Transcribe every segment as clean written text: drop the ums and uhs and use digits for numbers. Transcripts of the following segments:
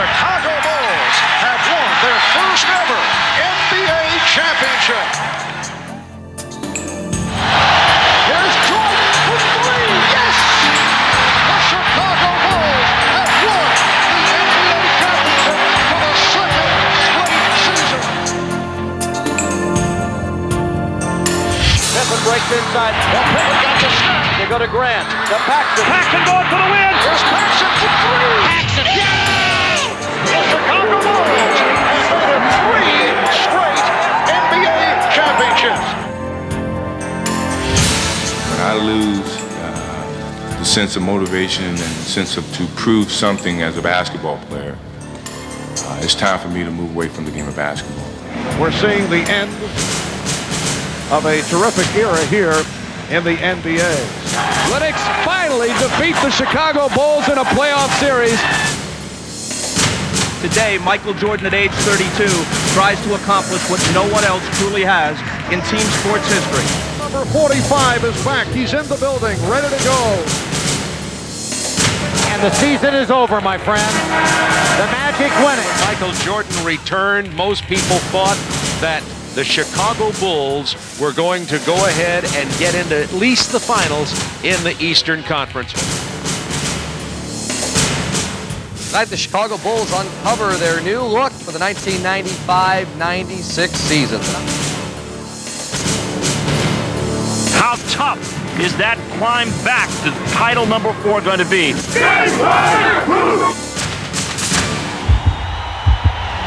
Chicago Bulls have won their first ever NBA championship. Here's Jordan for three. Yes! The Chicago Bulls have won the NBA championship for the second straight season. Pippen breaks inside. Well, Pippen got the snap. They go to Grant. To Paxson. Paxson going for the win. Here's Paxson for three. Paxson. The Chicago Bulls have won three straight NBA championships. When I lose the sense of motivation and the sense of to prove something as a basketball player, it's time for me to move away from the game of basketball. We're seeing the end of a terrific era here in the NBA. Lennox finally defeat the Chicago Bulls in a playoff series. Today, Michael Jordan at age 32 tries to accomplish what no one else truly has in team sports history. Number 45 is back. He's in the building, ready to go. And the season is over, my friend. The Magic winning. Michael Jordan returned. Most people thought that the Chicago Bulls were going to go ahead and get into at least the finals in the Eastern Conference. Tonight, the Chicago Bulls uncover their new look for the 1995-96 season. How tough is that climb back to title number 4 going to be?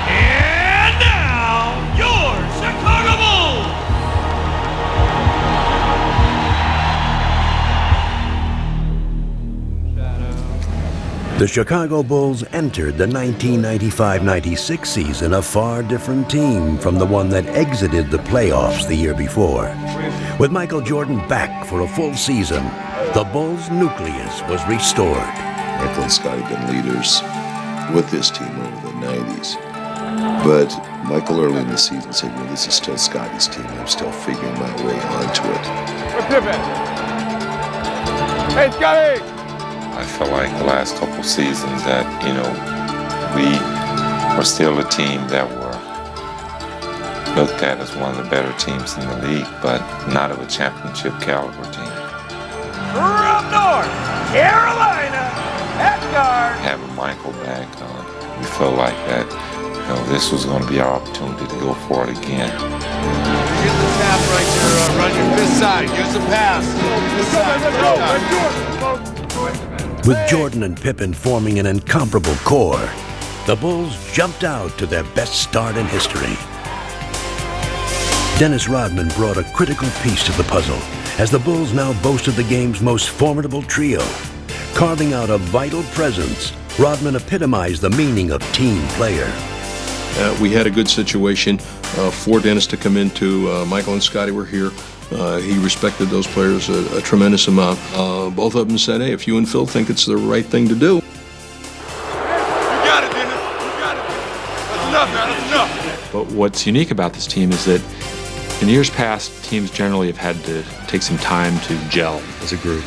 And now, your Chicago Bulls! The Chicago Bulls entered the 1995-96 season a far different team from the one that exited the playoffs the year before. With Michael Jordan back for a full season, the Bulls' nucleus was restored. Michael and Scottie have been leaders with this team over the 90s. But Michael early in the season said, this is still Scottie's team. I'm still figuring my way onto it. Hey, Scottie! I feel like the last couple seasons that, we were still a team that were looked at as one of the better teams in the league, but not of a championship caliber team. From North Carolina, at guard. Having Michael back, we felt like that, this was going to be our opportunity to go for it again. Get the tap right there, run your fifth side, use the pass. With Jordan and Pippen forming an incomparable core, the Bulls jumped out to their best start in history. Dennis Rodman brought a critical piece to the puzzle as the Bulls now boasted the game's most formidable trio. Carving out a vital presence, Rodman epitomized the meaning of team player. We had a good situation for Dennis to come into. Michael and Scottie were here. He respected those players a tremendous amount. Both of them said, hey, if you and Phil think it's the right thing to do. You got it, Dennis. You got it. That's enough, man. That's enough. But what's unique about this team is that in years past, teams generally have had to take some time to gel as a group.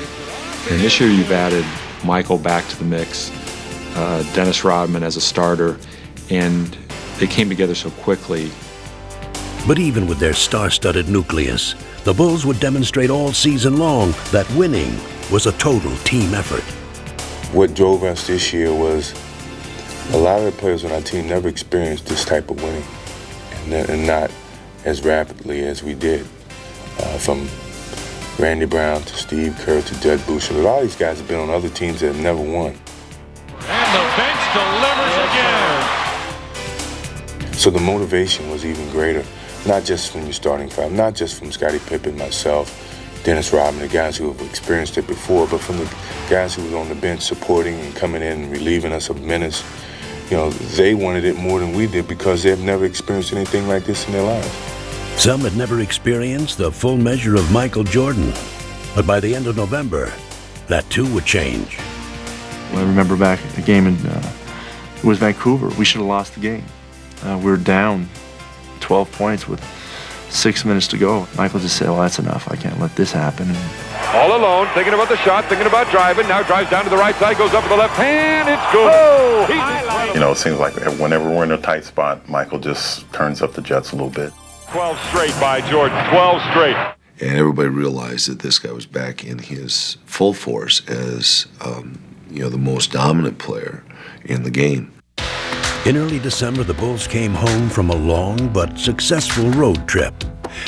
And this year you've added Michael back to the mix, Dennis Rodman as a starter, and they came together so quickly. But even with their star-studded nucleus, the Bulls would demonstrate all season long that winning was a total team effort. What drove us this year was a lot of the players on our team never experienced this type of winning, and not as rapidly as we did. From Randy Brown to Steve Kerr to Judd Boucher. A lot of these guys have been on other teams that have never won. And the bench delivers again. So the motivation was even greater, not just from your starting five, not just from Scottie Pippen, myself, Dennis Rodman, the guys who have experienced it before, but from the guys who were on the bench supporting and coming in and relieving us of minutes. They wanted it more than we did because they've never experienced anything like this in their lives. Some had never experienced the full measure of Michael Jordan, but by the end of November, that too would change. I remember back at the game in it was Vancouver. We should have lost the game. We were down 12 points with 6 minutes to go. Michael just said, well, that's enough. I can't let this happen. All alone, thinking about the shot, thinking about driving. Now drives down to the right side, goes up with the left hand. It's good. it seems like whenever we're in a tight spot, Michael just turns up the jets a little bit. 12 straight by Jordan, 12 straight. And everybody realized that this guy was back in his full force as, the most dominant player in the game. In early December, the Bulls came home from a long but successful road trip.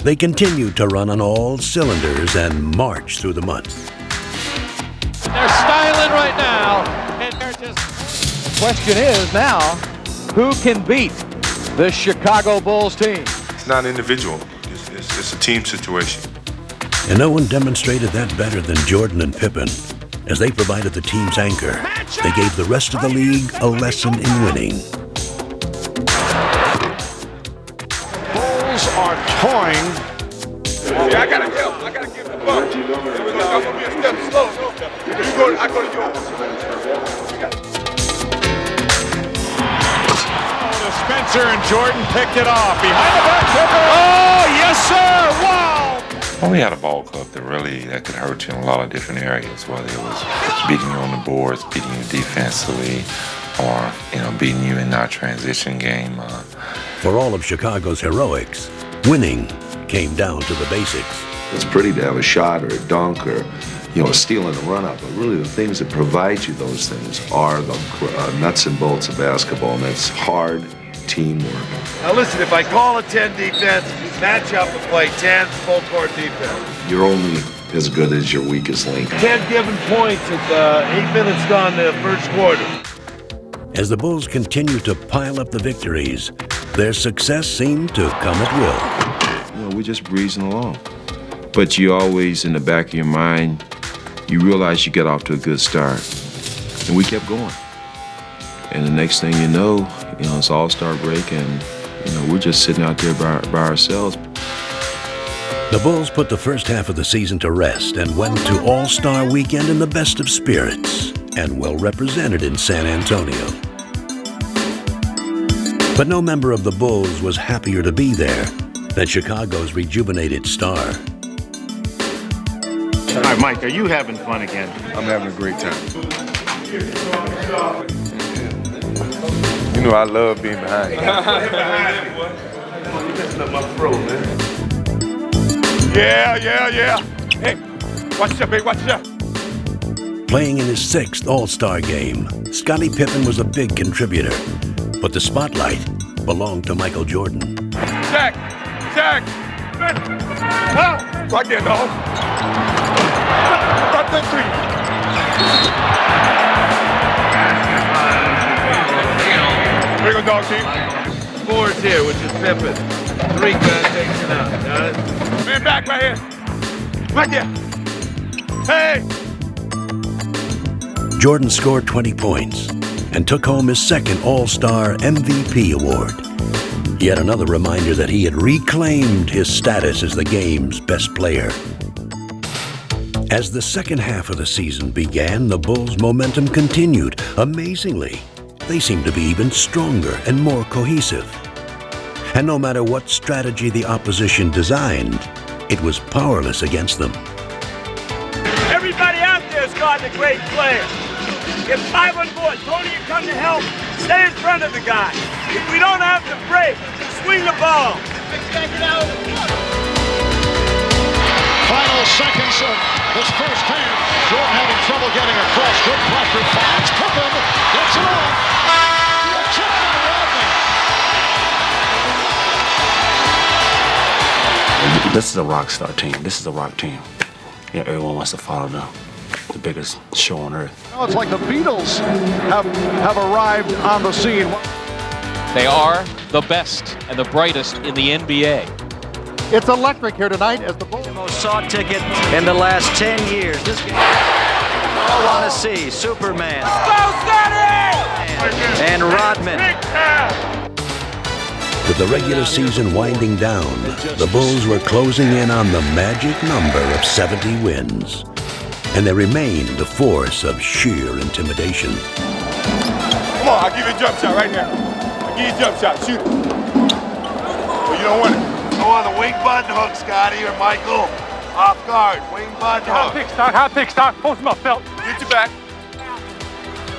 They continued to run on all cylinders and march through the month. They're styling right now, and they're just... The question is now, who can beat the Chicago Bulls team? It's not individual. It's a team situation. And no one demonstrated that better than Jordan and Pippen. As they provided the team's anchor, they gave the rest of the league a lesson in winning. Bulls are toying. Yeah, I gotta give the ball. I'm gonna be a step slow. I go to yours. Spencer and Jordan picked it off. Behind the back, Pippen. Oh, yes, sir. Wow. Well, we had a ball club that could hurt you in a lot of different areas, whether it was beating you on the boards, beating you defensively, or beating you in our transition game. For all of Chicago's heroics, winning came down to the basics. It's pretty to have a shot or a dunk or, a steal and a run-up, but really the things that provide you those things are the nuts and bolts of basketball, and that's hard teamwork. Now listen, if I call a 10 defense, match up and play 10 full-court defense. You're only as good as your weakest link. 10 given points at 8 minutes gone the first quarter. As the Bulls continued to pile up the victories, their success seemed to come at will. We're just breezing along. But you always, in the back of your mind, you realize you get off to a good start. And we kept going. And the next thing you know, it's All-Star break, and we're just sitting out there by ourselves. The Bulls put the first half of the season to rest and went to All-Star weekend in the best of spirits and well represented in San Antonio. But no member of the Bulls was happier to be there than Chicago's rejuvenated star. All right, Mike, are you having fun again? I'm having a great time. I love being behind you. Yeah. Hey, watch out, baby, watch out. Playing in his 6th All-Star game, Scottie Pippen was a big contributor, but the spotlight belonged to Michael Jordan. Jack! Right there, dog. Right there, 3. Here you go, dog team. 4's here, which is Pippen. 3 guys takes it out. Got it? Man back right here. Right there. Hey! Jordan scored 20 points and took home his 2nd All-Star MVP award. Yet another reminder that he had reclaimed his status as the game's best player. As the second half of the season began, the Bulls' momentum continued. Amazingly, they seemed to be even stronger and more cohesive. And no matter what strategy the opposition designed, it was powerless against them. Everybody out there is guarding a great player. Get 5 on board. Tony, you come to help. Stay in front of the guy. If we don't have to break, swing the ball. Final seconds of this first half. Jordan having trouble getting across. Good pressure. Finds Pippen. Gets it off. Chip by Rodney. This is a rock star team. This is a rock team. Yeah, everyone wants to follow them. The biggest show on earth. Now it's like the Beatles have arrived on the scene. They are the best and the brightest in the NBA. It's electric here tonight as the Bulls. Most sought ticket in the last 10 years. This game I want to see Superman and Rodman. With the regular season winding down, the Bulls were closing in on the magic number of 70 wins. And they remained a force of sheer intimidation. Come on, I'll give you a jump shot right now. I'll give you a jump shot. Shoot it. Well, you don't want it. Go on the wing button hook, Scotty or Michael. Off guard. Wing button hook. Hot pick, stock. Post him up, Felt. Get your back.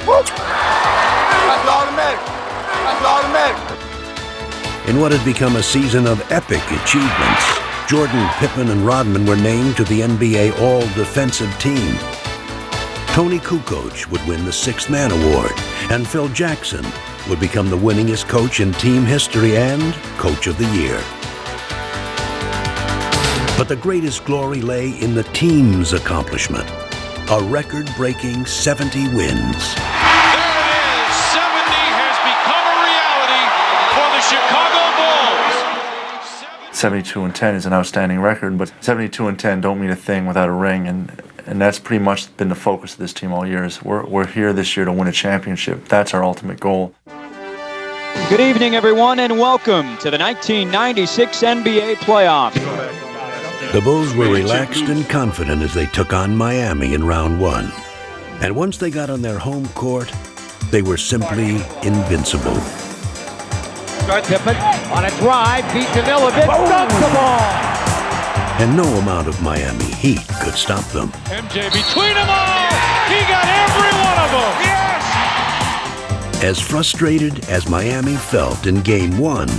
Whoop. That's automatic. In what had become a season of epic achievements, Jordan, Pippen, and Rodman were named to the NBA All-Defensive Team. Tony Kukoc would win the Sixth Man Award, and Phil Jackson would become the winningest coach in team history and Coach of the Year. But the greatest glory lay in the team's accomplishment, a record-breaking 70 wins. There it is. 70 has become a reality for the Chicago Bulls. 72-10 is an outstanding record, but 72-10 don't mean a thing without a ring, and that's pretty much been the focus of this team all year. We're here this year to win a championship. That's our ultimate goal. Good evening, everyone, and welcome to the 1996 NBA playoffs. The Bulls were relaxed and confident as they took on Miami in round one. And once they got on their home court, they were simply invincible. Pippen on a drive, beat Danilovic, dunks the ball. And no amount of Miami heat could stop them. MJ between them all. He got every one of them. Yes! As frustrated as Miami felt in Game 1,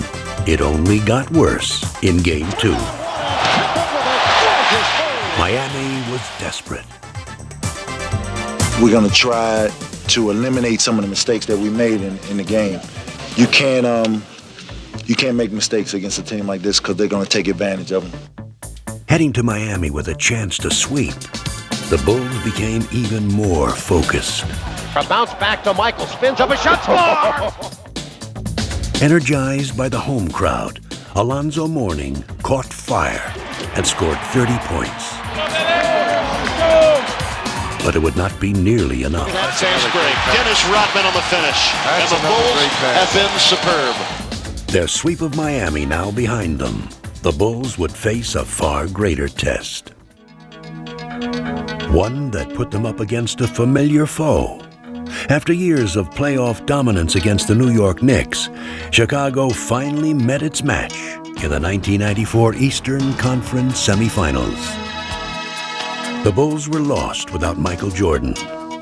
it only got worse in Game 2. Miami was desperate. We're going to try to eliminate some of the mistakes that we made in the game. You can't make mistakes against a team like this because they're going to take advantage of them. Heading to Miami with a chance to sweep, the Bulls became even more focused. A bounce back to Michael, spins up a shot, score! Energized by the home crowd, Alonzo Mourning caught fire and scored 30 points. But it would not be nearly enough. That's great. Dennis Rodman on the finish. And the Bulls have been superb. Their sweep of Miami now behind them, the Bulls would face a far greater test. One that put them up against a familiar foe. After years of playoff dominance against the New York Knicks, Chicago finally met its match in the 1994 Eastern Conference semifinals. The Bulls were lost without Michael Jordan,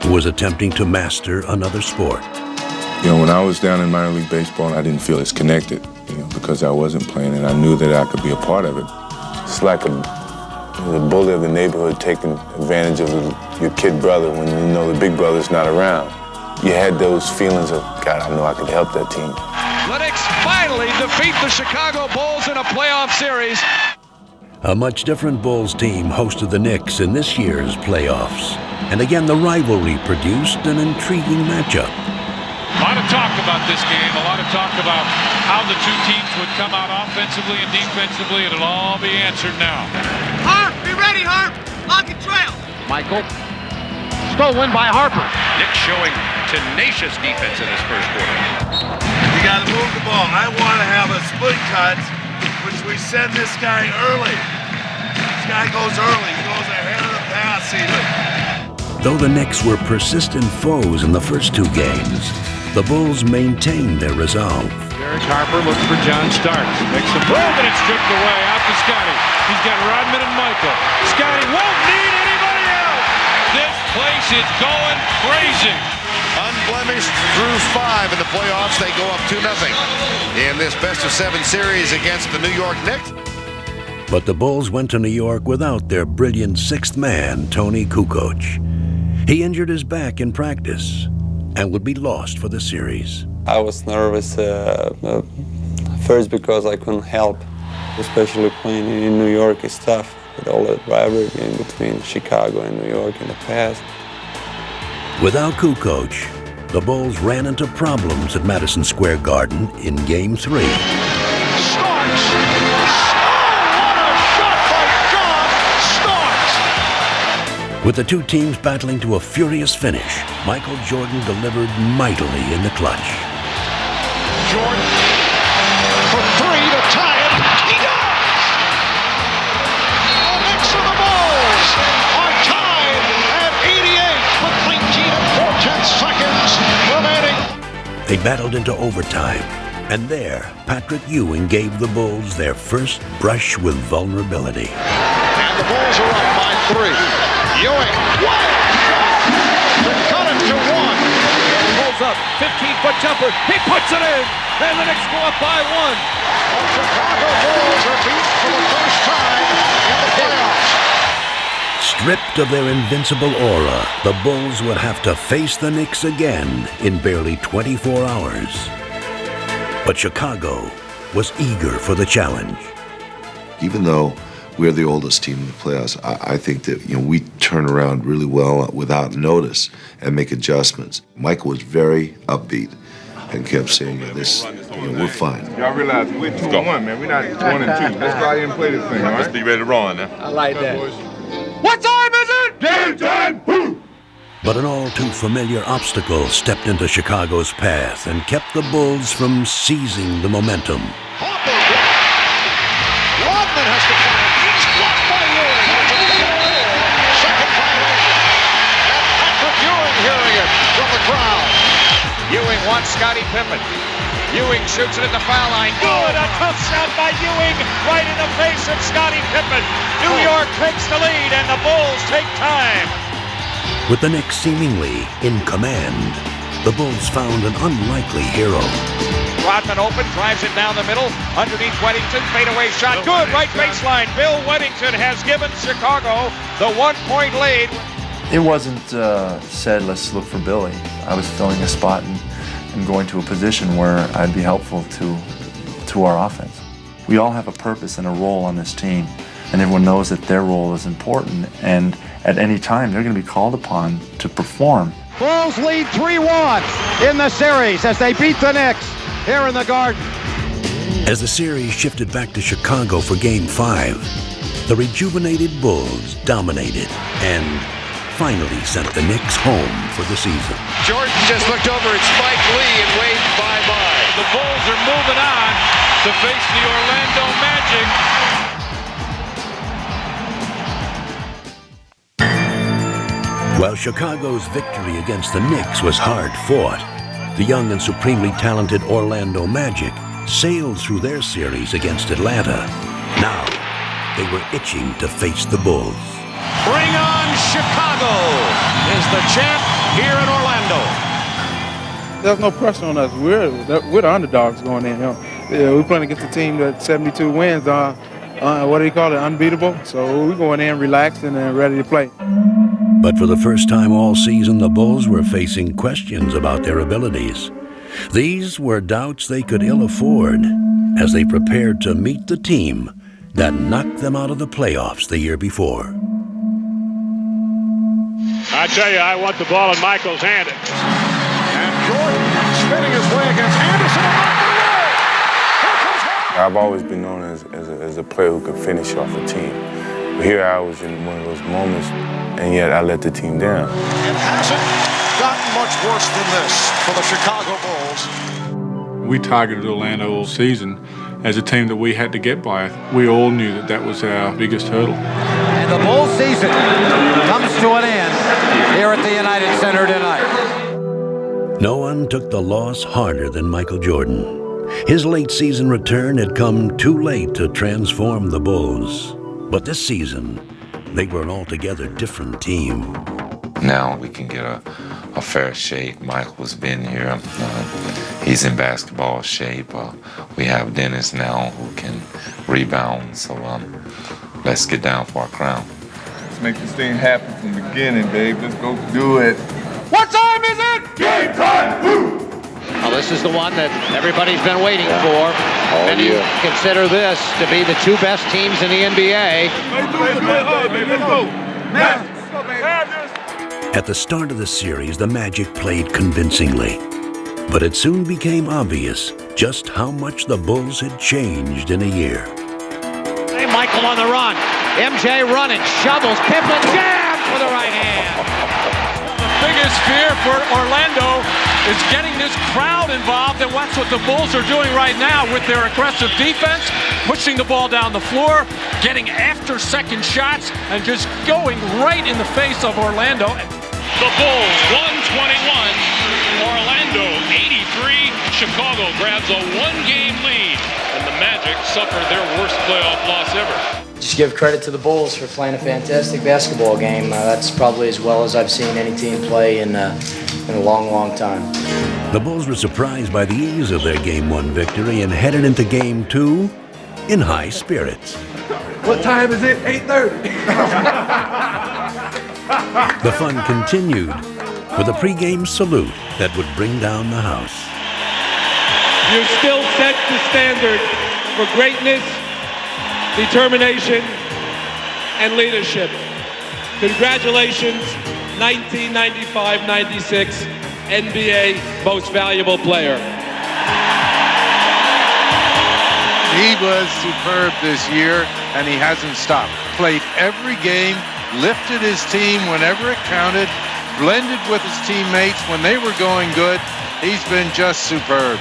who was attempting to master another sport. You know, when I was down in minor league baseball, I didn't feel as connected, because I wasn't playing, and I knew that I could be a part of it. It's like a bully of the neighborhood taking advantage of your kid brother when you know the big brother's not around. You had those feelings of, God, I know I could help that team. The Knicks finally defeat the Chicago Bulls in a playoff series. A much different Bulls team hosted the Knicks in this year's playoffs. And again, the rivalry produced an intriguing matchup. A lot of talk about this game, a lot of talk about how the two teams would come out offensively and defensively, and it'll all be answered now. Harp, be ready, Harp. Lock and trail. Michael. Stolen by Harper. Knicks showing tenacious defense in this first quarter. You got to move the ball. I want to have a split cut, which we send this guy early. This guy goes early. He goes ahead of the pass even. Though the Knicks were persistent foes in the first two games, the Bulls maintained their resolve. Derek Harper looks for John Starks. Makes a move and it's stripped away. Out to Scotty. He's got Rodman and Michael. Scotty won't need anybody else. This place is going crazy. Unblemished through 5 in the playoffs. They go up 2-0 in this best-of-7 series against the New York Knicks. But the Bulls went to New York without their brilliant sixth man, Tony Kukoc. He injured his back in practice and would be lost for the series. I was nervous first because I couldn't help, especially playing in New York is tough with all that rivalry in between Chicago and New York in the past. Without Kukoc, the Bulls ran into problems at Madison Square Garden in Game 3. Starks! What a shot by John Starks! With the two teams battling to a furious finish, Michael Jordan delivered mightily in the clutch. Jordan for 3 to tie it. He does! The Knicks and the Bulls are tied at 88 with 19 and 4/10 seconds remaining. They battled into overtime, and there, Patrick Ewing gave the Bulls their first brush with vulnerability. And the Bulls are up by 3. Ewing, wild shot to cut it to 1. Pulls up, 15-foot jumper, he puts it in, and the Knicks go up by one. The Chicago Bulls are beat for the first time in the playoffs. Stripped of their invincible aura, the Bulls would have to face the Knicks again in barely 24 hours. But Chicago was eager for the challenge. Even though we're the oldest team in the playoffs, I think that we turn around really well without notice and make adjustments. Michael was very upbeat and kept saying, "This, we're fine." Y'all realize we're 2-1, man. We're not 1-2. Let's go out here and play this thing, all right? Let's be ready to run now. I like that. What time is it? Game time! Woo! But an all-too-familiar obstacle stepped into Chicago's path and kept the Bulls from seizing the momentum. Rodman has to find. He's blocked by Ewing. Second violation. And Patrick Ewing hearing it from the crowd. Ewing wants Scottie Pippen. Ewing shoots it at the foul line. Good, a tough shot by Ewing right in the face of Scottie Pippen. New York takes the lead and the Bulls take time. With the Knicks seemingly in command, the Bulls found an unlikely hero. Rodman open, drives it down the middle, underneath Weddington, fadeaway shot, good, right baseline. Bill Weddington has given Chicago the 1-point lead. It wasn't said, let's look for Billy. I was filling a spot and going to a position where I'd be helpful to our offense. We all have a purpose and a role on this team, and everyone knows that their role is important, and at any time they're going to be called upon to perform. Bulls lead 3-1 in the series as they beat the Knicks here in the Garden. As the series shifted back to Chicago for Game 5, the rejuvenated Bulls dominated and finally sent the Knicks home for the season. Jordan just looked over at Spike Lee and waved bye-bye. The Bulls are moving on to face the Orlando Magic. While Chicago's victory against the Knicks was hard-fought, the young and supremely talented Orlando Magic sailed through their series against Atlanta. Now, they were itching to face the Bulls. Bring on Chicago is the champ here in Orlando. There's no pressure on us. We're the underdogs going in. We're playing against a team that 72 wins. What do you call it? Unbeatable. So we're going in relaxed and ready to play. But for the first time all season, the Bulls were facing questions about their abilities. These were doubts they could ill afford as they prepared to meet the team that knocked them out of the playoffs the year before. I tell you, I want the ball in Michael's hand. And Jordan spinning his way against Anderson. I've always been known as a player who could finish off a team. But here I was in one of those moments, and yet I let the team down. It hasn't gotten much worse than this for the Chicago Bulls. We targeted Orlando all season as a team that we had to get by. We all knew that was our biggest hurdle. And the Bulls season comes to an end here at the United Center tonight. No one took the loss harder than Michael Jordan. His late season return had come too late to transform the Bulls. But this season, they were an altogether different team. Now we can get a fair shake. Michael's been here. He's in basketball shape. We have Dennis now who can rebound. So let's get down for our crown. Let's make this thing happen from the beginning, babe. Let's go do it. What time is it? Game time! Woo! Well, this is the one that everybody's been waiting for. And you consider this to be the two best teams in the NBA. At the start of the series, the Magic played convincingly. But it soon became obvious just how much the Bulls had changed in a year. Hey, Michael on the run. MJ running, shovels, Pippen jam for the right hand. The biggest fear for Orlando is getting this crowd involved, and that's what the Bulls are doing right now with their aggressive defense, pushing the ball down the floor, getting after second shots, and just going right in the face of Orlando. The Bulls 121, Orlando 83. Chicago grabs a one-game lead, and the Magic suffered their worst playoff loss ever. Just give credit to the Bulls for playing a fantastic basketball game. That's probably as well as I've seen any team play in a long, long time. The Bulls were surprised by the ease of their Game 1 victory and headed into Game 2 in high spirits. What time is it? 8:30. The fun continued with a pregame salute that would bring down the house. You still set the standard for greatness, determination, and leadership. Congratulations, 1995-96 NBA Most Valuable Player. He was superb this year, and he hasn't stopped. Played every game, lifted his team whenever it counted, blended with his teammates when they were going good. He's been just superb.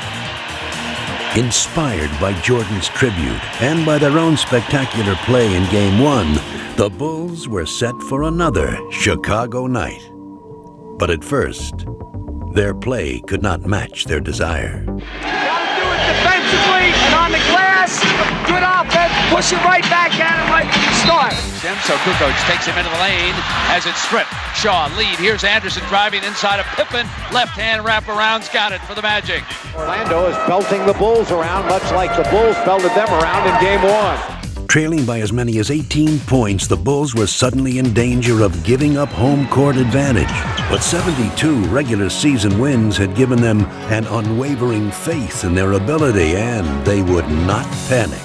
Inspired by Jordan's tribute and by their own spectacular play in Game 1, the Bulls were set for another Chicago night. But at first, their play could not match their desire. Defensively and on the glass, good offense, push it right back at him right from the start. So Kukoc takes him into the lane as it's stripped. Shaw lead. Here's Anderson driving inside of Pippen. Left hand wraparound's got it for the Magic. Orlando is belting the Bulls around, much like the Bulls belted them around in Game 1. Trailing by as many as 18 points, the Bulls were suddenly in danger of giving up home court advantage. But 72 regular season wins had given them an unwavering faith in their ability, and they would not panic.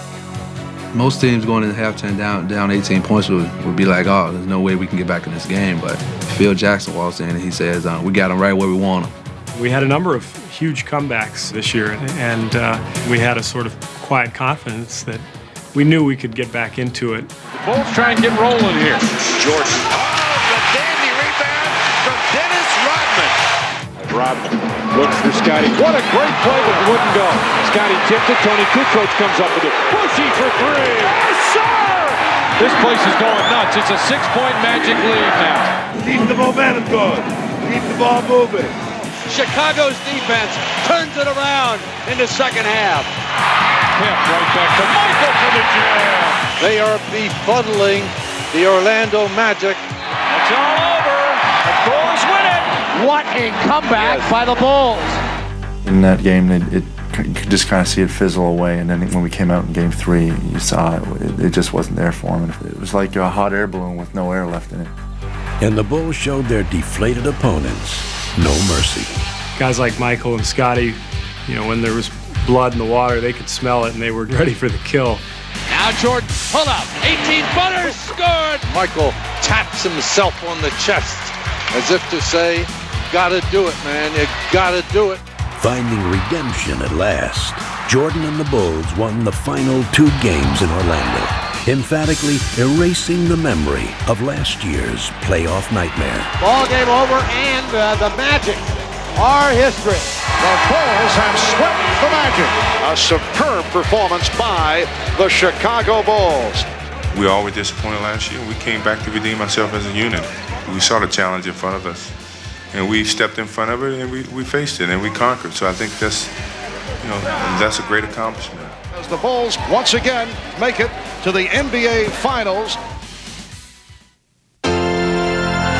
Most teams going into halftime down 18 points would be like, oh, there's no way we can get back in this game. But Phil Jackson walks in and he says, we got them right where we want them. We had a number of huge comebacks this year, and we had a sort of quiet confidence that we knew we could get back into it. The Bulls try and get rolling here. Jordan. Oh, the dandy rebound from Dennis Rodman. Rodman looks for Scotty. What a great play, but it wouldn't go. Scotty tipped it. Tony Kukoc comes up with it. Bushy for three. Yes, sir! This place is going nuts. It's a 6-point Magic lead now. Keep the momentum going. Keep the ball moving. Chicago's defense turns it around in the second half. Pip right back to Michael for the jam. They are befuddling the Orlando Magic. It's all over. The Bulls win it. What a comeback by the Bulls. In that game, you could just kind of see it fizzle away, and then when we came out in Game 3, you saw it just wasn't there for them. It was like a hot air balloon with no air left in it. And the Bulls showed their deflated opponents no mercy. Guys like Michael and Scotty, when there was blood in the water, they could smell it, and they were ready for the kill. Now Jordan, pull up, 18-footer, scored! Michael taps himself on the chest as if to say, gotta do it, man, you gotta do it. Finding redemption at last, Jordan and the Bulls won the final 2 games in Orlando, emphatically erasing the memory of last year's playoff nightmare. Ball game over, and the Magic are history. The Bulls have swept the Magic. A superb performance by the Chicago Bulls. We all were disappointed last year. We came back to redeem ourselves as a unit. We saw the challenge in front of us, and we stepped in front of it, and we faced it, and we conquered. So I think that's a great accomplishment. As the Bulls once again make it to the NBA Finals.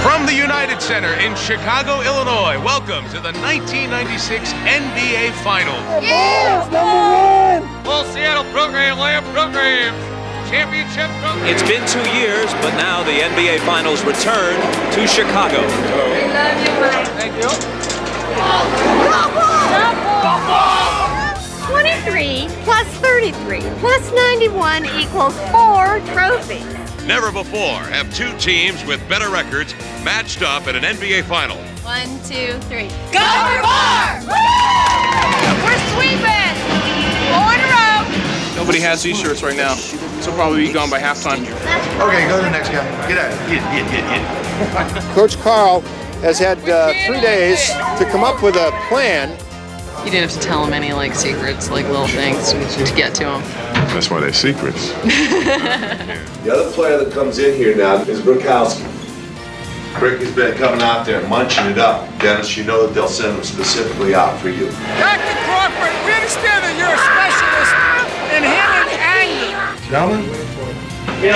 From the United Center in Chicago, Illinois, welcome to the 1996 NBA Finals. Yeah, number 1. Full Seattle program, layup program, championship program. It's been 2 years, but now the NBA Finals return to Chicago. We love you, Mike. Thank you. 23 plus 33 plus 91 equals 4 trophies. Never before have 2 teams with better records matched up at an NBA Final. 1, 2, 3. Go for 4! We're sweeping! 4 in a row. Nobody has these shirts right now, so probably be gone by halftime. Okay, go to the next guy. Get out. Get. Coach Carl has had 3 days to come up with a plan. You didn't have to tell him any secrets, little things to get to him. That's why they're secrets. The other player that comes in here now is Brokowski. Brick has been coming out there munching it up. Dennis, you know that they'll send him specifically out for you. Dr. Crawford, we understand that you're a specialist in handling anger. Gentlemen, It's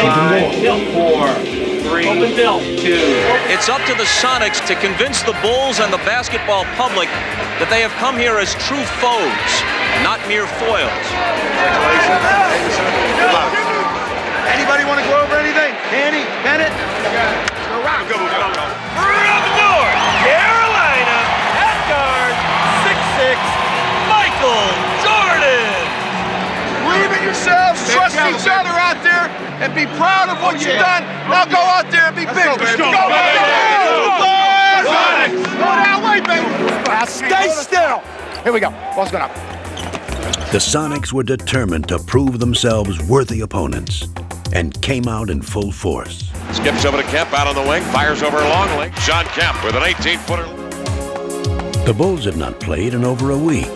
up to the Sonics to convince the Bulls and the basketball public that they have come here as true foes, not mere foils. Anybody want to go over anything? Danny, Bennett? Around the board, Carolina, at guard, 6'6", Michael Jordan. Believe in yourselves, trust each other out there, and be proud of what you've done. Now go out there and be big. Let's go, Go that way, baby. Now stay still. Here we go. Ball's going up. The Sonics were determined to prove themselves worthy opponents and came out in full force. Skips over to Kemp out on the wing, fires over Longley. Sean Kemp with an 18-footer. The Bulls had not played in over a week,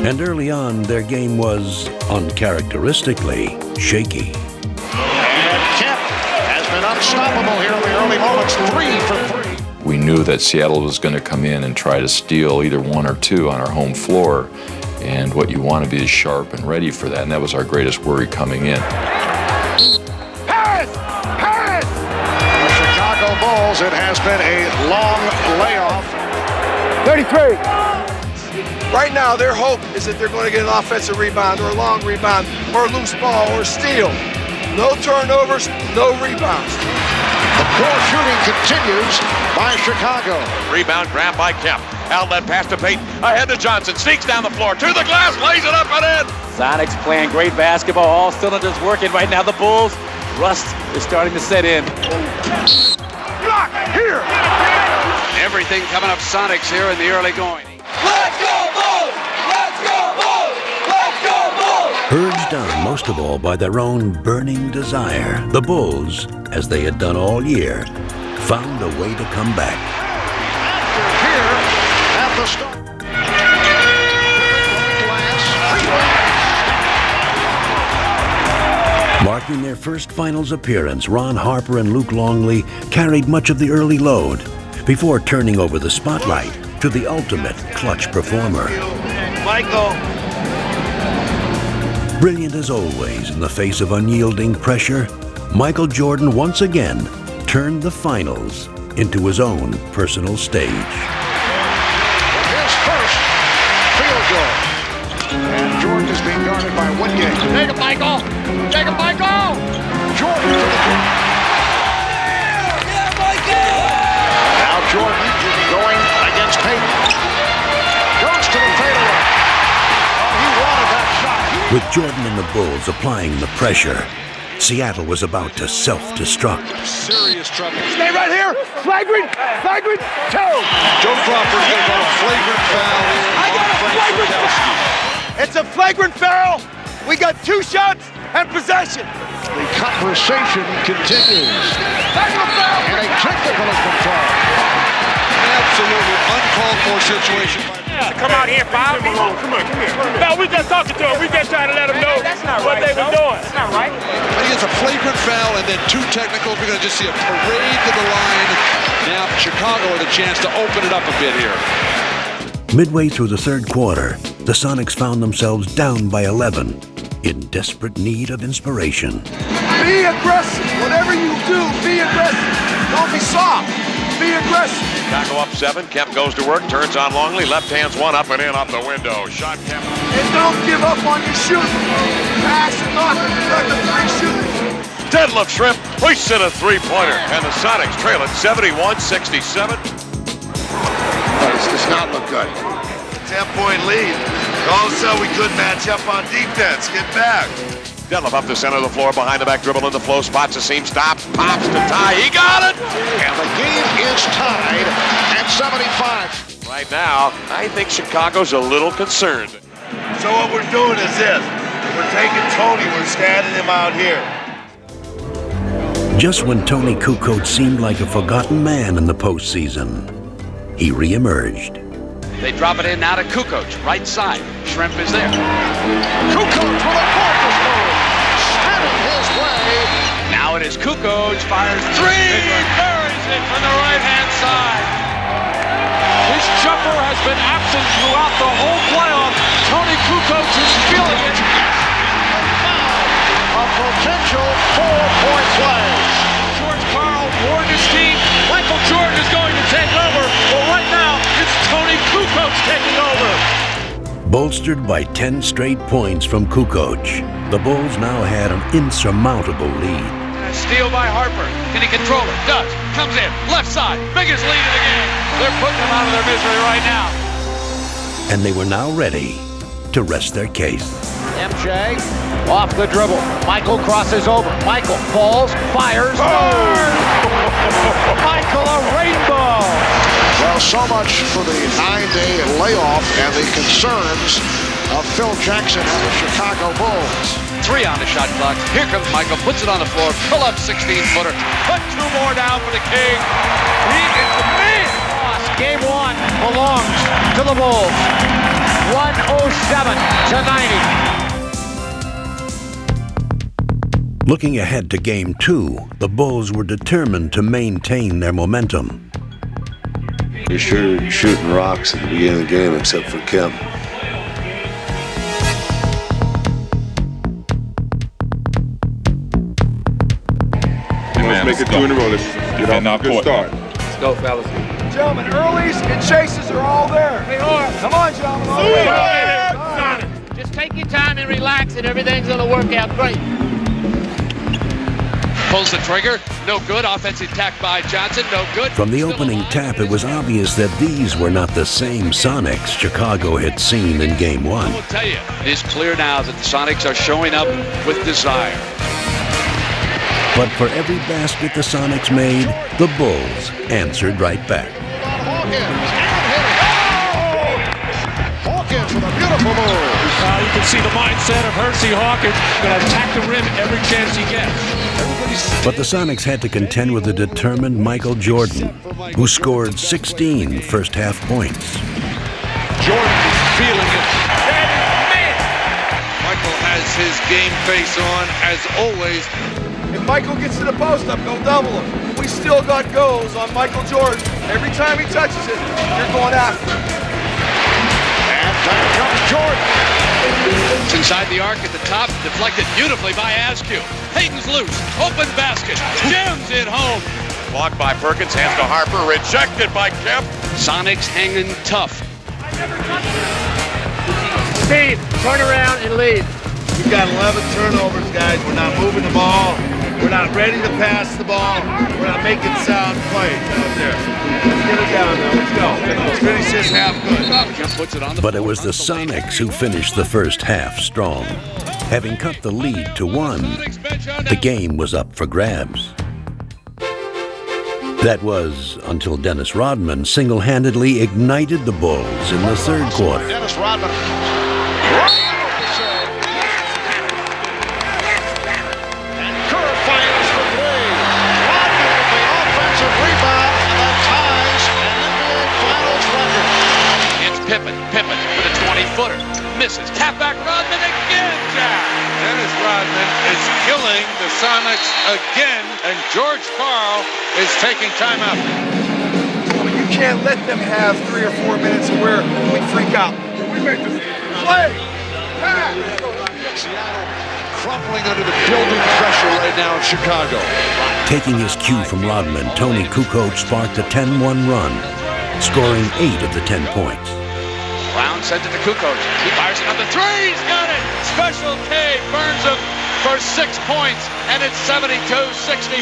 and early on their game was uncharacteristically shaky. And Kemp has been unstoppable here in the early moments, 3 for 3. We knew that Seattle was going to come in and try to steal either 1 or 2 on our home floor, and what you want to be is sharp and ready for that, and that was our greatest worry coming in. Harris! Harris! The Chicago Bulls, it has been a long layoff. 33. Right now, their hope is that they're going to get an offensive rebound or a long rebound or a loose ball or steal. No turnovers, no rebounds. The poor shooting continues by Chicago. Rebound grab by Kemp. Outlet pass to Payton. Ahead to Johnson. Sneaks down the floor. To the glass. Lays it up and in. Sonics playing great basketball. All cylinders working right now. The Bulls. Rust is starting to set in. Block here. Everything coming up Sonics here in the early going. Let's go Bulls! Let's go Bulls! Let's go Bulls! Urged on most of all by their own burning desire, the Bulls, as they had done all year, found a way to come back. Here at the start. Marking their first finals appearance, Ron Harper and Luke Longley carried much of the early load before turning over the spotlight to the ultimate clutch performer. Michael. Brilliant as always in the face of unyielding pressure, Michael Jordan once again turned the finals into his own personal stage. His first field goal. And Jordan is being guarded by Woodgate. Take it, Michael! Take it, Michael! Jordan for the three. Yeah, Michael! Now Jordan going against Payton. Goes to the fadeaway. Oh, he wanted that shot. With Jordan and the Bulls applying the pressure, Seattle was about to self-destruct. Serious trouble. Stay right here. Flagrant two. Joe Crawford's going to call a flagrant foul. I got a flagrant foul. It's a flagrant foul. We got 2 shots and possession. The conversation continues. And a technical has been called. Absolutely uncalled for situation. Come out here, Bob. Come on. No, we just talking to him. We just trying to let him know what they were doing. That's not right. I think it's a flagrant foul and then 2 technicals. We're going to just see a parade to the line. Now Chicago with a chance to open it up a bit here. Midway through the third quarter, the Sonics found themselves down by 11, in desperate need of inspiration. Be aggressive. Whatever you do, be aggressive. Don't be soft. Be aggressive. Chicago up 7. Kemp goes to work. Turns on Longley. Left hand's one up and in off the window. Shot Kemp. And don't give up on your shooting. Pass it off and let the 3 shooters. Deadlift Shrimp hoists in a 3-pointer. And the Sonics trail at 71-67. This does not look good. 10-point lead. All of a sudden we couldn't match up on defense. Get back. Deadlift up the center of the floor, behind the back dribble in the flow, spots a seam, stops, pops to tie. He got it! And the game is tied at 75. Right now, I think Chicago's a little concerned. So what we're doing is this. We're taking Tony, we're standing him out here. Just when Tony Kukoc seemed like a forgotten man in the postseason, he reemerged. They drop it in now to Kukoc, right side. Shrimp is there. Kukoc with a gorgeous move. Standing his way. Now it is Kukoc, fires 3, buries it from the right-hand side. His jumper has been absent throughout the whole playoff. Tony Kukoc is feeling it. A potential 4 Bolstered by 10 straight points from Kukoc, the Bulls now had an insurmountable lead. Steal by Harper. Can he control it? Does. Comes in. Left side. Biggest lead of the game. They're putting them out of their misery right now. And they were now ready to rest their case. MJ off the dribble. Michael crosses over. Michael falls, fires, scores! Michael, a rainbow! Well, so much for the 9-day layoff and the concerns of Phil Jackson and the Chicago Bulls. 3 on the shot clock. Here comes Michael. Puts it on the floor. Pull up 16-footer. Put 2 more down for the King. He is the man. Game 1 belongs to the Bulls. 107 to 90. Looking ahead to Game 2, the Bulls were determined to maintain their momentum. You're sure shooting rocks at the beginning of the game, except for Kemp. Let's make it 2 in a row. Let's get off a good start. Let's go, fellas. Gentlemen, earlies and chases are all there. Hey, come on, gentlemen. All the way. Just take your time and relax, and everything's going to work out great. Pulls the trigger. No good. Offensive attack by Johnson. No good. From the opening tap, it was obvious that these were not the same Sonics Chicago had seen in Game 1. I will tell you, it is clear now that the Sonics are showing up with desire. But for every basket the Sonics made, the Bulls answered right back. Hawkins with a beautiful move. You can see the mindset of Hersey Hawkins. Going to attack the rim every chance he gets. But the Sonics had to contend with a determined Michael Jordan, who scored 16 first-half points. Jordan is feeling it. Michael has his game face on, as always. If Michael gets to the post up, go double him. We still got goals on Michael Jordan. Every time he touches it, you're going after him. And down comes Jordan. It's inside the arc at the top, deflected beautifully by Askew. Hayden's loose, open basket, jams it home. Blocked by Perkins, hands to Harper, rejected by Kemp. Sonics hanging tough. Steve, turn around and lead. We've got 11 turnovers, guys. We're not moving the ball. We're not ready to pass the ball. We're not making sound plays out there. Let's get it down now. Let's go. Let's finish this half good. Puts it on the But it was the Sonics who finished the first half strong. Having cut the lead to 1, the game was up for grabs. That was until Dennis Rodman single-handedly ignited the Bulls in the third quarter. Dennis Rodman. And Kerr fires for 3. Rodman with the offensive rebound, and that ties an NBA Finals record. It's Pippen with a 20-footer. Misses. Tap back Rodman again, Jack. Dennis Rodman is killing the Sonics again, and George Karl is taking timeout. You can't let them have 3 or 4 minutes where we freak out. We make this play. Seattle crumbling under the building pressure right now in Chicago. Taking his cue from Rodman, Tony Kukoc sparked a 10-1 run, scoring 8 of the 10 points. Brown sends it to Kukoc. He fires another 3. He's got it. Special K burns him for 6 points, and it's 72-65.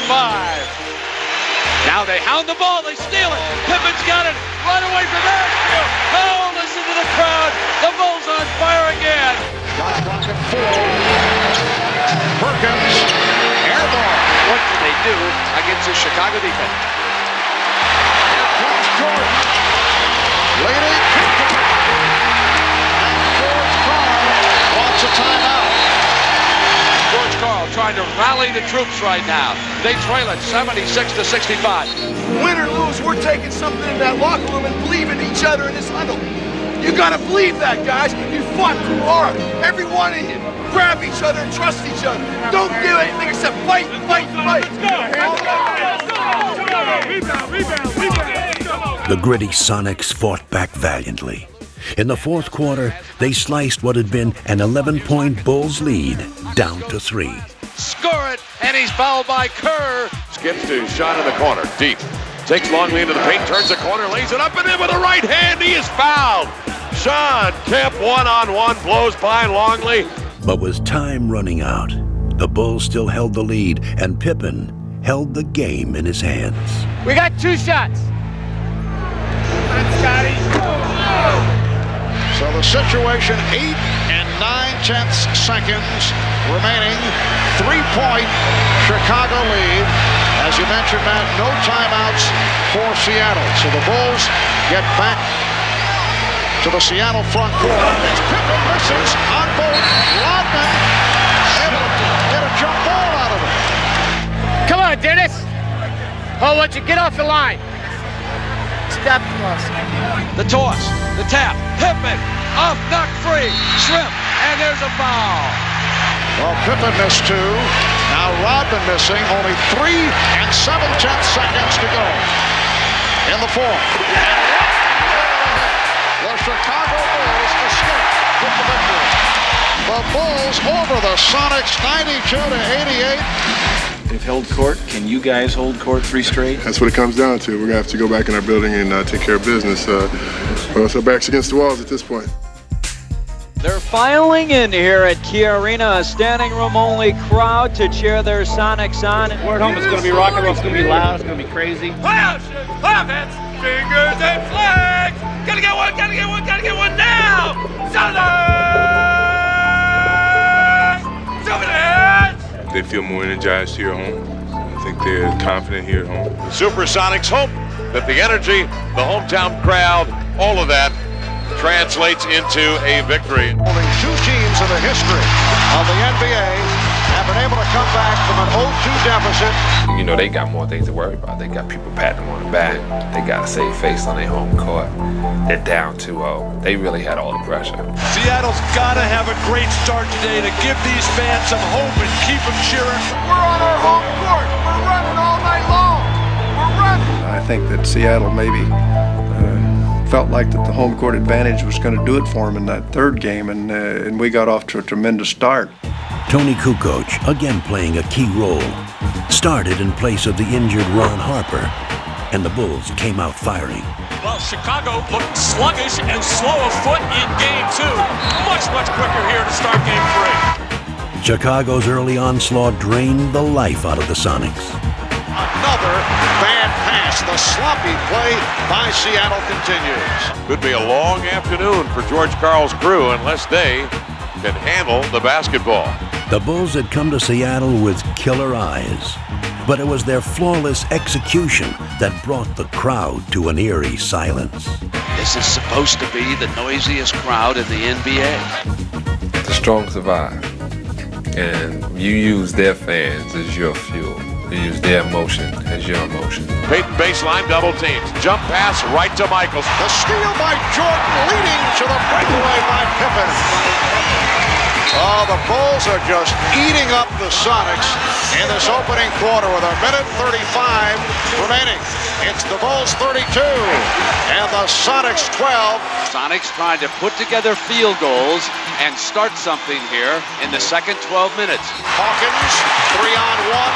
Now they hound the ball. They steal it. Pippen's got it. Right away from Askew. Oh, listen to the crowd. The Bulls on fire again. Shot clock at 4. Perkins, air ball. What can they do against the Chicago defense? Here comes Jordan. Lady Kukoc. And George Karl wants a timeout. George Karl trying to rally the troops right now. They trail it 76-65. Win or lose, we're taking something in that locker room and believe in each other in this huddle. You gotta believe that, guys. You fought too hard. Every one of you. Grab each other and trust each other. Don't do anything except fight, fight, fight. The gritty Sonics fought back valiantly. In the fourth quarter, they sliced what had been an 11-point Bulls lead down to 3. Score it, and he's fouled by Kerr. Skips to shot in the corner, deep. Takes Longley into the paint, turns the corner, lays it up and in with the right hand. He is fouled. Sean Kemp one-on-one blows by Longley. But with time running out, the Bulls still held the lead, and Pippen held the game in his hands. We got 2 shots. Scotty. So the situation, 8 9/10 seconds remaining. 3-point Chicago lead. As you mentioned, Matt, no timeouts for Seattle. So the Bulls get back to the Seattle front court. As Pippen misses on both. Rodman able to get a jump ball out of it. Come on, Dennis. Oh, why don't you get off the line? Stop the loss. The toss, the tap, Pippen, off, knock free, Shrimp, and there's a foul. Well, Pippen missed 2. Now Rodman missing. Only 3 7/10 seconds to go in the fourth. The Chicago Bulls escape with the victory. The Bulls over the Sonics 92-88. They've held court. Can you guys hold court 3 straight? That's what it comes down to. We're going to have to go back in our building and take care of business. So backs against the walls at this point. They're filing in here at Key Arena, a standing room only crowd to cheer their Sonics on. We're at home, it's going to be rock and roll, it's going to be loud, it's going to be crazy. Offense, fingers and flags. Gotta get one now. Sonics! They feel more energized here at home. I think they're confident here at home. Supersonics hope that the energy, the hometown crowd, all of that translates into a victory. Only 2 teams in the history of the NBA have been able to come back from an 0-2 deficit. You know, they got more things to worry about. They got people patting them on the back. They got to save face on their home court. They're down 2-0. They really had all the pressure. Seattle's got to have a great start today to give these fans some hope and keep them cheering. We're on our home court. We're running all night long. We're running. I think that Seattle maybe felt like that the home court advantage was going to do it for them in that 3rd game, and we got off to a tremendous start. Tony Kukoc, again playing a key role, started in place of the injured Ron Harper, and the Bulls came out firing. Well, Chicago looked sluggish and slow of foot in Game 2. Much quicker here to start Game 3. Chicago's early onslaught drained the life out of the Sonics. Another bad pass. The sloppy play by Seattle continues. Could be a long afternoon for George Karl's crew unless they can handle the basketball. The Bulls had come to Seattle with killer eyes, but it was their flawless execution that brought the crowd to an eerie silence. This is supposed to be the noisiest crowd in the NBA. The strong survive, and you use their fans as your fuel. You use their emotion as your emotion. Peyton baseline double teams. Jump pass right to Michaels. The steal by Jordan leading to the breakaway by Pippen. Oh, the Bulls are just eating up the Sonics in this opening quarter with 1:35 remaining. It's the Bulls 32 and the Sonics 12. Sonics trying to put together field goals and start something here in the second 12 minutes. Hawkins, 3-on-1.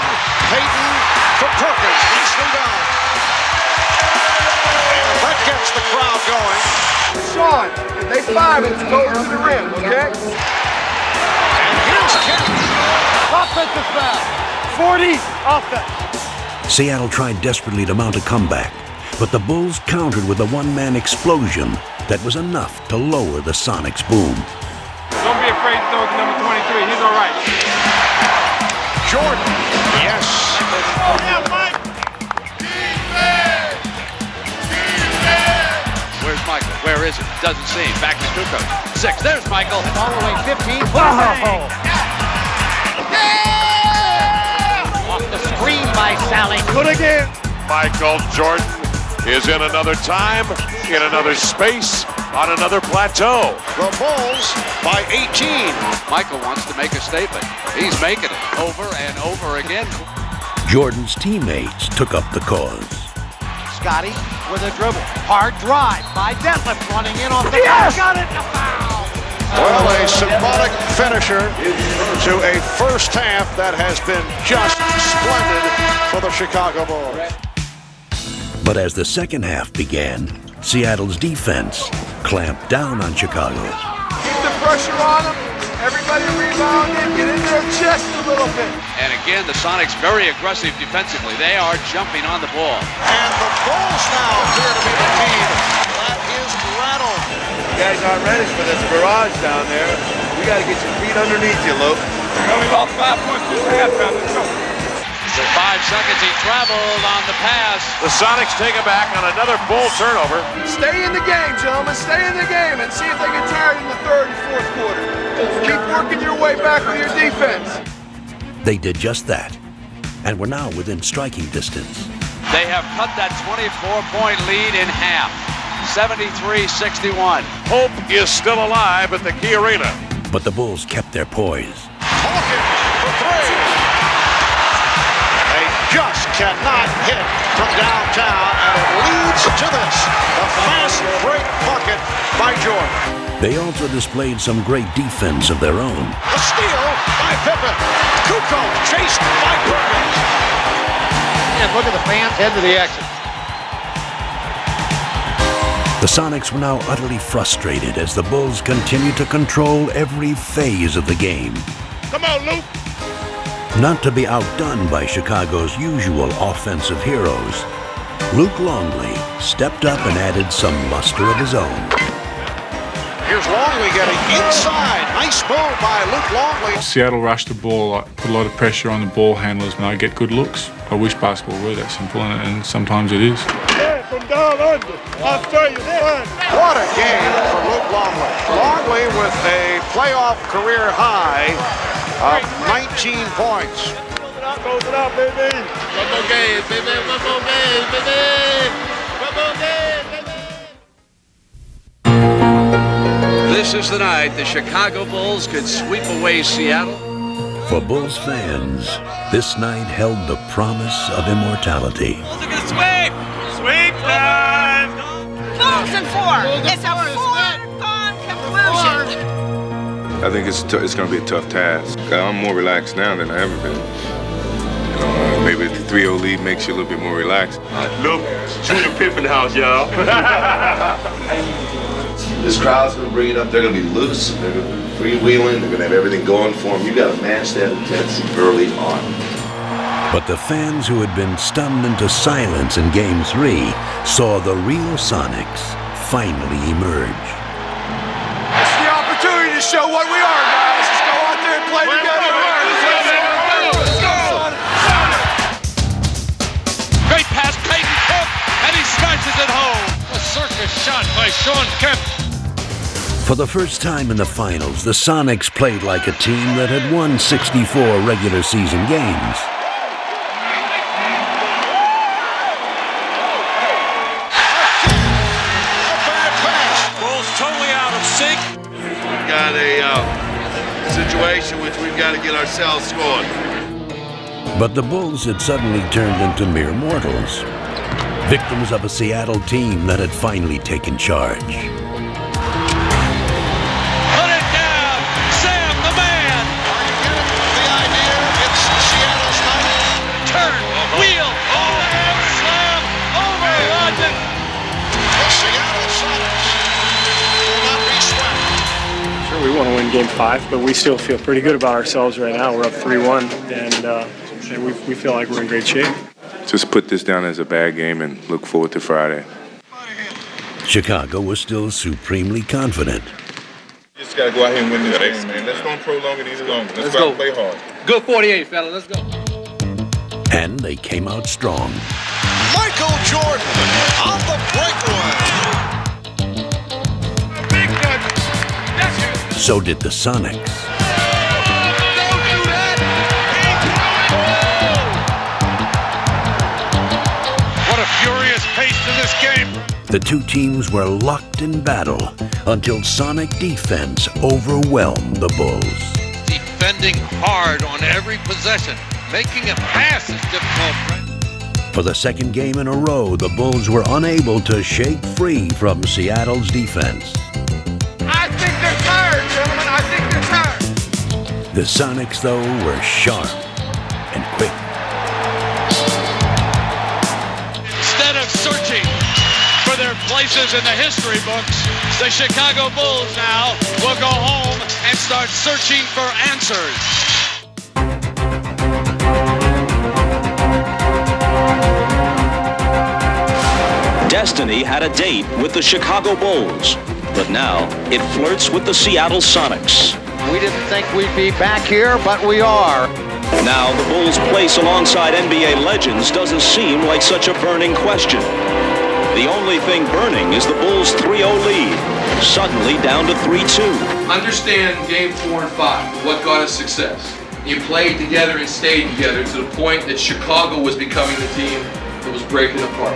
Peyton for Perkins. Nicely done. And that gets the crowd going. Sean, they 5 and go to the rim, okay? And here's Kemp. Offensive foul. 40 offense. Seattle tried desperately to mount a comeback, but the Bulls countered with a one-man explosion that was enough to lower the Sonics' boom. Don't be afraid to throw to number 23. He's all right. Jordan. Yes. Yeah, Mike. Where's Michael? Where is it? Doesn't seem. Back to Kukoc. 6. There's Michael. All the way 15. Wow. Off the screen by Sally. Good again. Michael Jordan is in another time, in another space, on another plateau. The Bulls by 18. Michael wants to make a statement. He's making it over and over again. Jordan's teammates took up the cause. Scotty with a dribble. Hard drive by Detlef running in off the got it. A foul. Well, a symbolic finisher to a first half that has been just splendid for the Chicago Bulls. But as the second half began, Seattle's defense clamped down on Chicago. Keep the pressure on them. Everybody rebound and get in their chest a little bit. And again, the Sonics very aggressive defensively. They are jumping on the ball. And the Bulls now appear to be the team that is rattled. You guys aren't ready for this barrage down there. We got to get your feet underneath you, Luke. We only lost 5 points this halftime. Let's go. For 5 seconds, he traveled on the pass. The Sonics take it back on another Bull turnover. Stay in the game, gentlemen. Stay in the game and see if they get tired in the third and fourth quarter. Keep working your way back with your defense. They did just that, and were now within striking distance. They have cut that 24-point lead in half. 73-61. Hope is still alive at the Key Arena. But the Bulls kept their poise. Hawkins for three. They just cannot hit from downtown, and it leads to this. A fast break bucket by Jordan. They also displayed some great defense of their own. A steal by Pippen. Kukoc chased by Perkins. And look at the fans head to the exit. The Sonics were now utterly frustrated as the Bulls continued to control every phase of the game. Come on, Luke. Not to be outdone by Chicago's usual offensive heroes, Luke Longley stepped up and added some luster of his own. Here's Longley getting inside. Nice move by Luke Longley. Seattle rushed the ball, put a lot of pressure on the ball handlers, and I get good looks. I wish basketball were that simple, and sometimes it is. From down under. I'll tell you what. What a game for Luke Longley. Longley with a playoff career high of 19 points. Close it out, baby. One more game, baby. One more game, baby. One more game, baby. This is the night the Chicago Bulls could sweep away Seattle. For Bulls fans, this night held the promise of immortality. Bulls are gonna sweep! Sweep time! Bulls and 4! It's a foregone conclusion! I think it's going to be a tough task. I'm more relaxed now than I ever been. You know, maybe the 3-0 lead makes you a little bit more relaxed. Look, Junior Pippen house, y'all. This crowd's going to bring it up. They're going to be loose. They're going to be freewheeling. They're going to have everything going for them. You got to match that intensity early on. But the fans who had been stunned into silence in Game 3 saw the real Sonics finally emerge. It's the opportunity to show what we are, guys. Let's go out there and play together. Let's go. Great pass, Peyton Cook, and he smashes it home. A circus shot by Sean Kemp. For the first time in the finals, the Sonics played like a team that had won 64 regular season games. Bulls totally out of sync. We've got a situation which we've got to get ourselves scored. But the Bulls had suddenly turned into mere mortals, victims of a Seattle team that had finally taken charge. Put it down! Sam, the man! Are you getting the idea? It's Seattle's night. Turn, wheel, overhand slam, over London! The Seattle Sonics will not be swept. Sure, we want to win Game 5, but we still feel pretty good about ourselves right now. We're up 3-1, and we feel like we're in great shape. Just put this down as a bad game and look forward to Friday. Chicago was still supremely confident. You just got to go out here and win this game, man. Let's don't prolong it any longer. Let's go play hard. Good 48, fella. Let's go. And they came out strong. Michael Jordan on the breakaway. So did the Sonics. What a furious pace to this game! The two teams were locked in battle until Sonic defense overwhelmed the Bulls. Defending hard on every possession. Making a pass is difficult. For the second game in a row, the Bulls were unable to shake free from Seattle's defense. I think they're tired, gentlemen. I think they're tired. The Sonics, though, were sharp and quick. Instead of searching for their place places in the history books. The Chicago Bulls now will go home and start searching for answers. Destiny had a date with the Chicago Bulls, but now it flirts with the Seattle Sonics. We didn't think we'd be back here, but we are. Now the Bulls' place alongside NBA legends doesn't seem like such a burning question. The only thing burning is the Bulls' 3-0 lead, suddenly down to 3-2. Understand game 4 and 5, what got us success. You played together and stayed together to the point that Chicago was becoming the team that was breaking apart.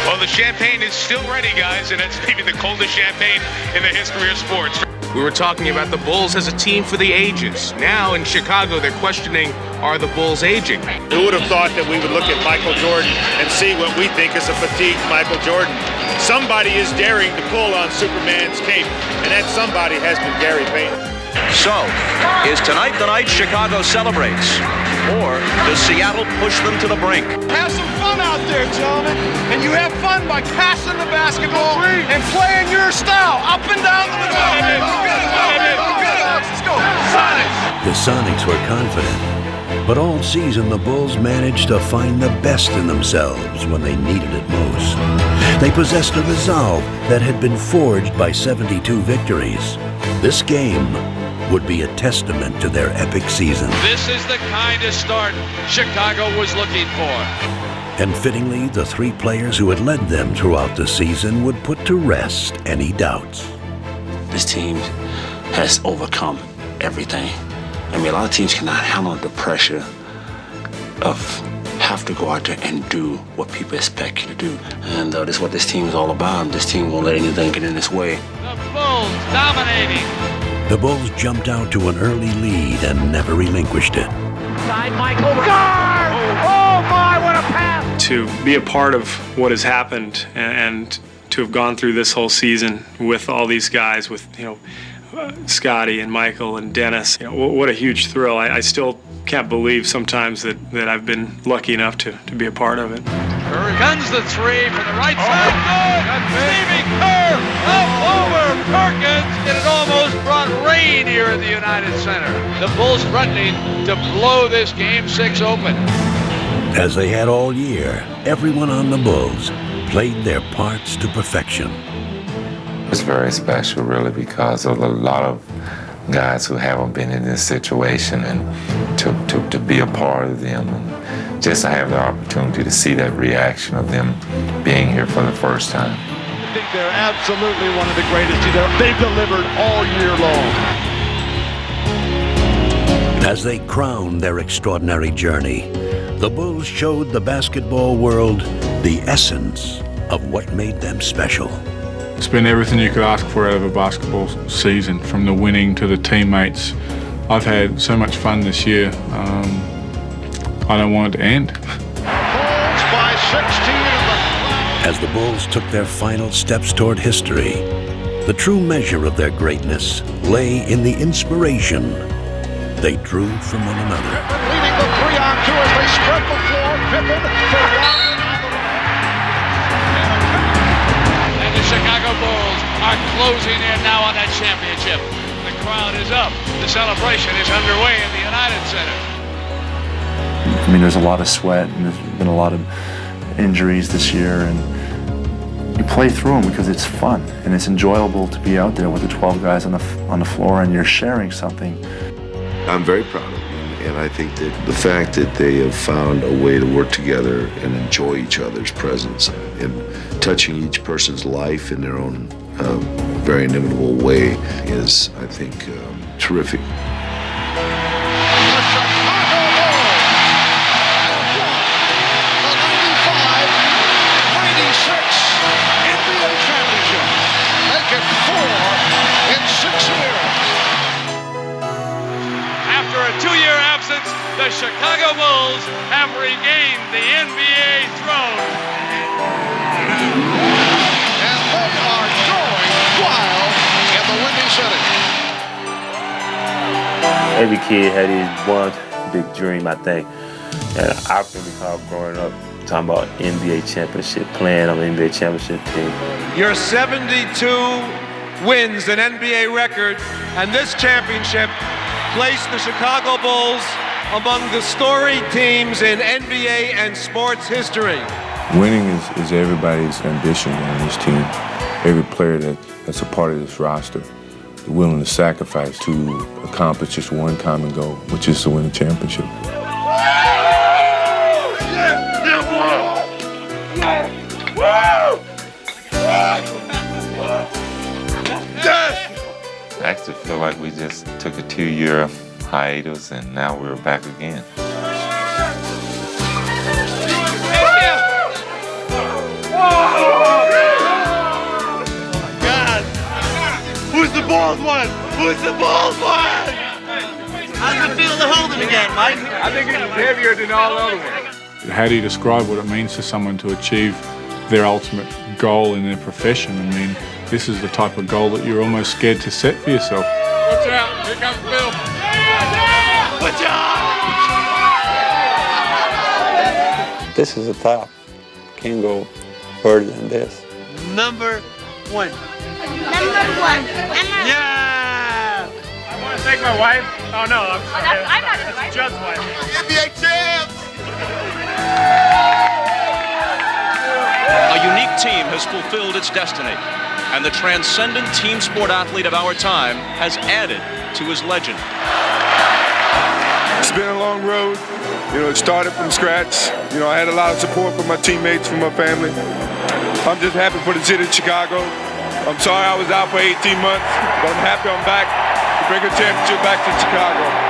Well, the champagne is still ready, guys, and it's maybe the coldest champagne in the history of sports. We were talking about the Bulls as a team for the ages. Now in Chicago, they're questioning, are the Bulls aging? Who would have thought that we would look at Michael Jordan and see what we think is a fatigued Michael Jordan? Somebody is daring to pull on Superman's cape, and that somebody has been Gary Payton. So, is tonight the night Chicago celebrates? Or does Seattle push them to the brink? Have some fun out there, gentlemen. And you have fun by passing the basketball and playing your style up and down the middle. Let's go. Sonics. The Sonics were confident, but all season the Bulls managed to find the best in themselves when they needed it most. They possessed a resolve that had been forged by 72 victories. This game would be a testament to their epic season. This is the kind of start Chicago was looking for. And fittingly, the three players who had led them throughout the season would put to rest any doubts. This team has overcome everything. I mean, a lot of teams cannot handle the pressure of have to go out there and do what people expect you to do. And this is what this team is all about. This team won't let anything get in its way. The Bulls dominating. The Bulls jumped out to an early lead and never relinquished it. Side Michael. Guard! Oh my, what a pass! To be a part of what has happened and to have gone through this whole season with all these guys, with Scotty and Michael and Dennis, what a huge thrill. I still can't believe sometimes that I've been lucky enough to be a part of it. Guns the three from the right side. Good. Stevie Kerr up over Perkins. And it almost brought rain here in the United Center. The Bulls threatening to blow this Game 6 open. As they had all year, everyone on the Bulls played their parts to perfection. It's very special, really, because of a lot of guys who haven't been in this situation, and to be a part of them, and just to have the opportunity to see that reaction of them being here for the first time. I think they're absolutely one of the greatest. They've delivered all year long. As they crowned their extraordinary journey, the Bulls showed the basketball world the essence of what made them special. It's been everything you could ask for out of a basketball season, from the winning to the teammates. I've had so much fun this year. I don't want it to end. Bulls by 16. As the Bulls took their final steps toward history, the true measure of their greatness lay in the inspiration they drew from one another. Leading the 3-on-2 as they spread the floor. Pippen for one. And the Chicago Bulls are closing in now on that championship. The crowd is up. The celebration is underway in the United Center. I mean, there's a lot of sweat, and there's been a lot of injuries this year, and you play through them because it's fun and it's enjoyable to be out there with the 12 guys on the floor, and you're sharing something. I'm very proud of them, and I think that the fact that they have found a way to work together and enjoy each other's presence and touching each person's life in their own very inimitable way is, I think, terrific. The Chicago Bulls have regained the NBA throne. And they are going wild in the Windy City. Every kid had his one big dream, I think. And I can recall growing up talking about NBA championship, playing on the NBA championship team. Your 72 wins, an NBA record, and this championship placed the Chicago Bulls among the storied teams in NBA and sports history. Winning is everybody's ambition on this team. Every player that's a part of this roster is willing to sacrifice to accomplish just one common goal, which is to win a championship. I actually feel like we just took a 2-year hiatus and now we're back again. God! Who's the bald one? Who's the bald one? How's it feel to hold him again, Mike? I think it's heavier than all the other ones. How do you describe what it means to someone to achieve their ultimate goal in their profession? I mean, this is the type of goal that you're almost scared to set for yourself. Watch out, here comes Bill. Watch out! This is the top. Can't go further than this. Number one. Yeah! I want to thank my wife. Oh, no, I'm sorry. I'm not his wife. Judd's wife. NBA champs! A unique team has fulfilled its destiny, and the transcendent team sport athlete of our time has added to his legend. It's been a long road. You know, it started from scratch. You know, I had a lot of support from my teammates, from my family. I'm just happy for the city of Chicago. I'm sorry I was out for 18 months, but I'm happy I'm back to bring a championship back to Chicago.